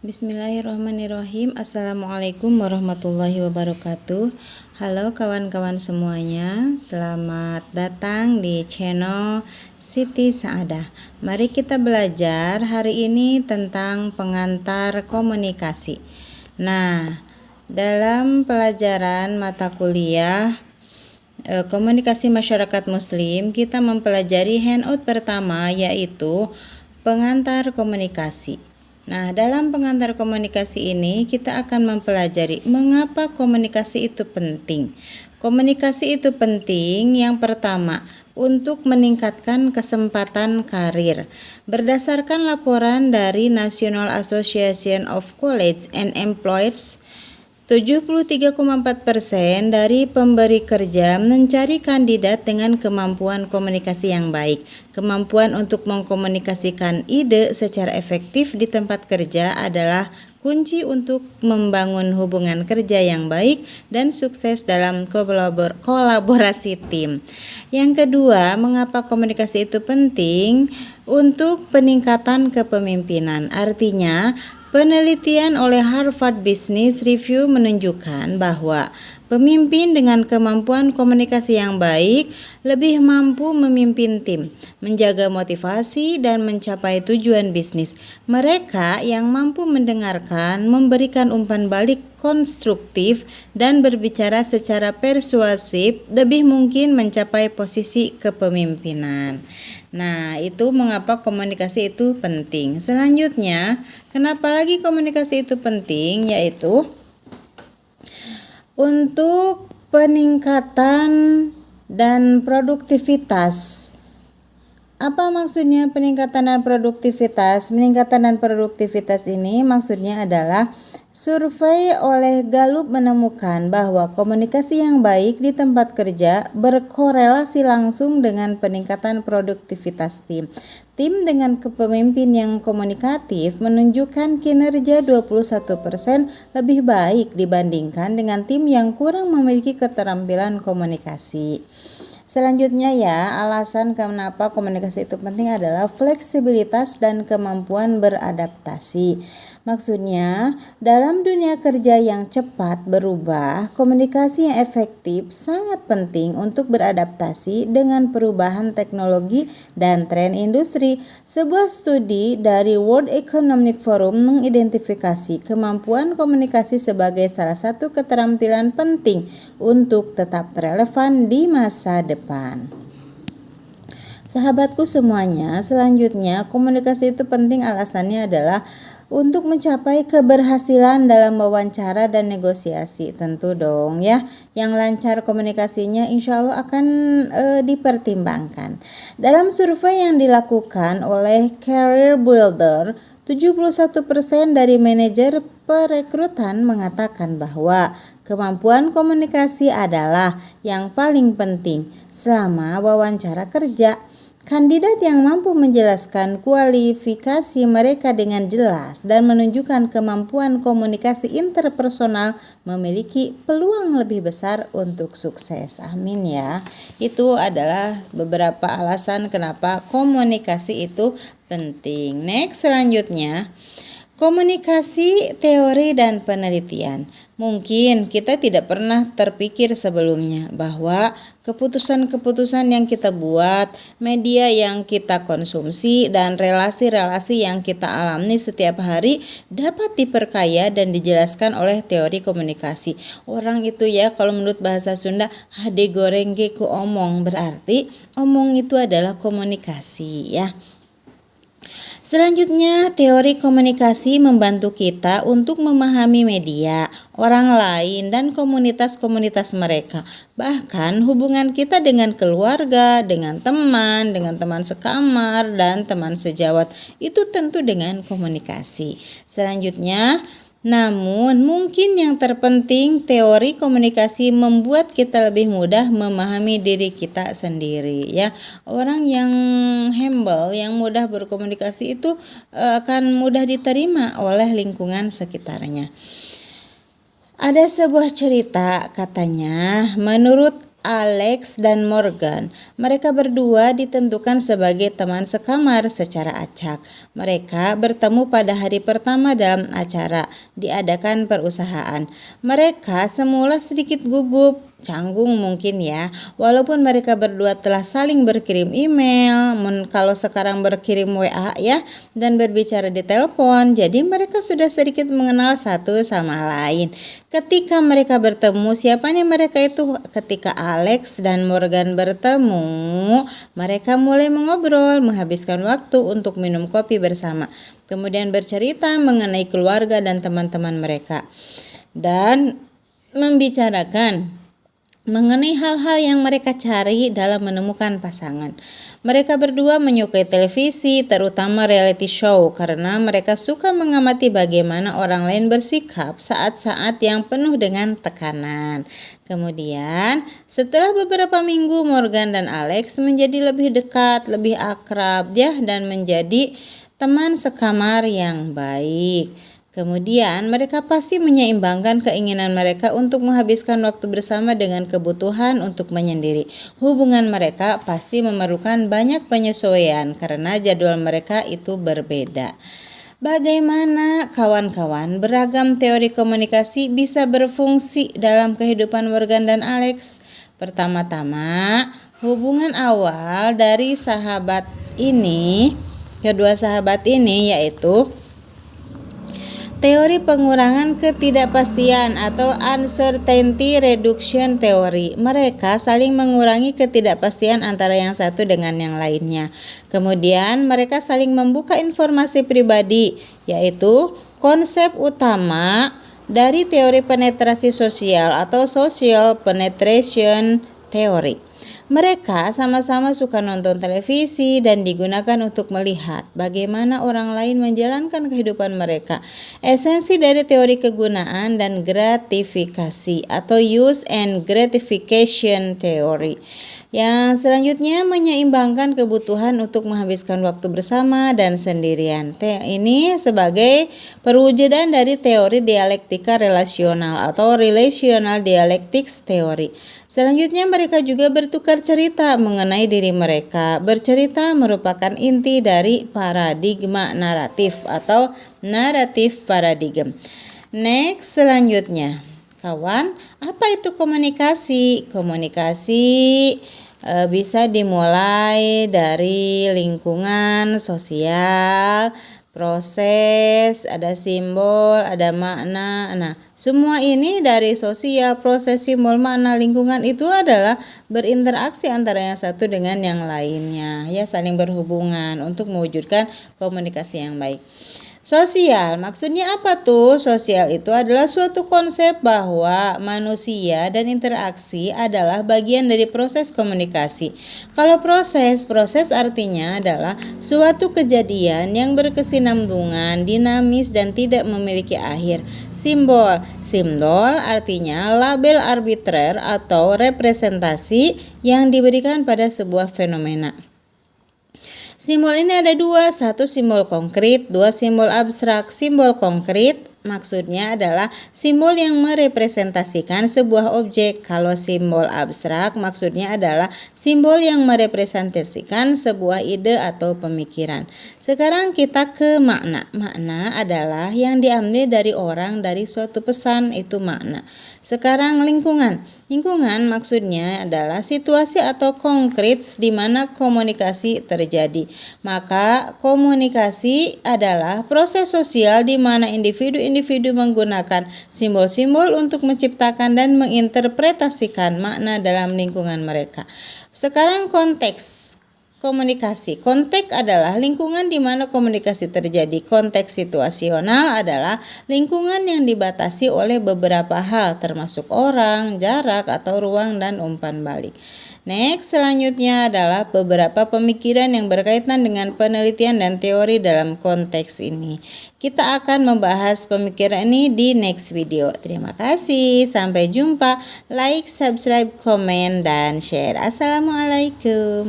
Bismillahirrahmanirrahim. Assalamualaikum warahmatullahi wabarakatuh. Halo kawan-kawan semuanya, selamat datang di channel Siti Saadah. Mari kita belajar hari ini tentang pengantar komunikasi. Nah, dalam pelajaran mata kuliah komunikasi masyarakat muslim, kita mempelajari handout pertama, yaitu pengantar komunikasi. Nah, dalam pengantar komunikasi ini kita akan mempelajari mengapa komunikasi itu penting. Komunikasi itu penting yang pertama untuk meningkatkan kesempatan karir. Berdasarkan laporan dari National Association of College and Employers, 73,4% dari pemberi kerja mencari kandidat dengan kemampuan komunikasi yang baik. Kemampuan untuk mengkomunikasikan ide secara efektif di tempat kerja adalah kunci untuk membangun hubungan kerja yang baik dan sukses dalam kolaborasi tim. Yang kedua, mengapa komunikasi itu penting? Untuk peningkatan kepemimpinan. Artinya, penelitian oleh Harvard Business Review menunjukkan bahwa pemimpin dengan kemampuan komunikasi yang baik lebih mampu memimpin tim, menjaga motivasi, dan mencapai tujuan bisnis. Mereka yang mampu mendengarkan, memberikan umpan balik konstruktif, dan berbicara secara persuasif lebih mungkin mencapai posisi kepemimpinan. Nah, itu mengapa komunikasi itu penting. Selanjutnya, kenapa lagi komunikasi itu penting? Yaitu untuk peningkatan dan produktivitas. Apa maksudnya peningkatan dan produktivitas? Peningkatan dan produktivitas ini maksudnya adalah survei oleh Gallup menemukan bahwa komunikasi yang baik di tempat kerja berkorelasi langsung dengan peningkatan produktivitas tim. Tim dengan kepemimpin yang komunikatif menunjukkan kinerja 21% lebih baik dibandingkan dengan tim yang kurang memiliki keterampilan komunikasi. Selanjutnya alasan kenapa komunikasi itu penting adalah fleksibilitas dan kemampuan beradaptasi. Maksudnya, dalam dunia kerja yang cepat berubah, komunikasi yang efektif sangat penting untuk beradaptasi dengan perubahan teknologi dan tren industri. Sebuah studi dari World Economic Forum mengidentifikasi kemampuan komunikasi sebagai salah satu keterampilan penting untuk tetap relevan di masa depan. Sahabatku semuanya, selanjutnya komunikasi itu penting alasannya adalah untuk mencapai keberhasilan dalam wawancara dan negosiasi. Tentu dong ya, yang lancar komunikasinya insya Allah akan dipertimbangkan. Dalam survei yang dilakukan oleh Career Builder, 71% dari manajer perekrutan mengatakan bahwa kemampuan komunikasi adalah yang paling penting selama wawancara kerja. Kandidat yang mampu menjelaskan kualifikasi mereka dengan jelas dan menunjukkan kemampuan komunikasi interpersonal memiliki peluang lebih besar untuk sukses. Amin ya. Itu adalah beberapa alasan kenapa komunikasi itu penting. Next, selanjutnya, komunikasi, teori, dan penelitian. Mungkin kita tidak pernah terpikir sebelumnya bahwa keputusan-keputusan yang kita buat, media yang kita konsumsi, dan relasi-relasi yang kita alami setiap hari dapat diperkaya dan dijelaskan oleh teori komunikasi. Orang itu kalau menurut bahasa Sunda, hade goreng ge ku omong, berarti omong itu adalah komunikasi ya. Selanjutnya, teori komunikasi membantu kita untuk memahami media, orang lain, dan komunitas-komunitas mereka. Bahkan hubungan kita dengan keluarga, dengan teman sekamar, dan teman sejawat itu tentu dengan komunikasi. Selanjutnya, namun mungkin yang terpenting, teori komunikasi membuat kita lebih mudah memahami diri kita sendiri ya. Orang yang humble, yang mudah berkomunikasi itu akan mudah diterima oleh lingkungan sekitarnya. Ada sebuah cerita, katanya menurut Alex dan Morgan. Mereka berdua ditentukan sebagai teman sekamar secara acak. Mereka bertemu pada hari pertama dalam acara diadakan perusahaan. Mereka semula sedikit gugup, canggung mungkin ya, walaupun mereka berdua telah saling berkirim email, kalau sekarang berkirim WA ya, dan berbicara di telepon, jadi mereka sudah sedikit mengenal satu sama lain. Ketika mereka bertemu, siapa nih mereka itu? Ketika Alex dan Morgan bertemu, mereka mulai mengobrol, menghabiskan waktu untuk minum kopi bersama, kemudian bercerita mengenai keluarga dan teman-teman mereka, dan membicarakan mengenai hal-hal yang mereka cari dalam menemukan pasangan. Mereka berdua menyukai televisi, terutama reality show, karena mereka suka mengamati bagaimana orang lain bersikap saat-saat yang penuh dengan tekanan. Kemudian, setelah beberapa minggu, Morgan dan Alex menjadi lebih dekat, lebih akrab ya, dan menjadi teman sekamar yang baik. Kemudian mereka pasti menyeimbangkan keinginan mereka untuk menghabiskan waktu bersama dengan kebutuhan untuk menyendiri. Hubungan mereka pasti memerlukan banyak penyesuaian karena jadwal mereka itu berbeda. Bagaimana kawan-kawan beragam teori komunikasi bisa berfungsi dalam kehidupan Morgan dan Alex? Pertama-tama, hubungan awal dari kedua sahabat ini yaitu teori pengurangan ketidakpastian atau uncertainty reduction theory. Mereka saling mengurangi ketidakpastian antara yang satu dengan yang lainnya. Kemudian mereka saling membuka informasi pribadi, yaitu konsep utama dari teori penetrasi sosial atau social penetration theory. Mereka sama-sama suka nonton televisi dan digunakan untuk melihat bagaimana orang lain menjalankan kehidupan mereka. Esensi dari teori kegunaan dan gratifikasi atau use and gratification theory. Yang selanjutnya menyeimbangkan kebutuhan untuk menghabiskan waktu bersama dan sendirian. Ini sebagai perwujudan dari teori dialektika relasional atau relational dialectics theory. Selanjutnya mereka juga bertukar cerita mengenai diri mereka. Bercerita merupakan inti dari paradigma naratif atau naratif paradigm. Next, selanjutnya. Kawan, apa itu komunikasi? Komunikasi bisa dimulai dari lingkungan sosial, proses, ada simbol, ada makna. Nah, semua ini dari sosial, proses, simbol, makna, lingkungan itu adalah berinteraksi antara yang satu dengan yang lainnya, ya, saling berhubungan untuk mewujudkan komunikasi yang baik. Sosial, maksudnya apa tuh? Sosial itu adalah suatu konsep bahwa manusia dan interaksi adalah bagian dari proses komunikasi. Kalau proses artinya adalah suatu kejadian yang berkesinambungan, dinamis dan tidak memiliki akhir. Simbol artinya label arbitrer atau representasi yang diberikan pada sebuah fenomena. Simbol ini ada dua, satu simbol konkret, dua simbol abstrak. Simbol konkret maksudnya adalah simbol yang merepresentasikan sebuah objek. Kalau simbol abstrak maksudnya adalah simbol yang merepresentasikan sebuah ide atau pemikiran. Sekarang kita ke makna. Makna adalah yang diambil dari orang, dari suatu pesan, itu makna. Sekarang lingkungan. Lingkungan maksudnya adalah situasi atau konkret di mana komunikasi terjadi. Maka komunikasi adalah proses sosial di mana individu menggunakan simbol-simbol untuk menciptakan dan menginterpretasikan makna dalam lingkungan mereka. Sekarang konteks komunikasi. Konteks adalah lingkungan di mana komunikasi terjadi. Konteks situasional adalah lingkungan yang dibatasi oleh beberapa hal termasuk orang, jarak atau ruang dan umpan balik. Next, selanjutnya adalah beberapa pemikiran yang berkaitan dengan penelitian dan teori dalam konteks ini. Kita akan membahas pemikiran ini di next video. Terima kasih, sampai jumpa. Like, subscribe, komen, dan share. Assalamualaikum.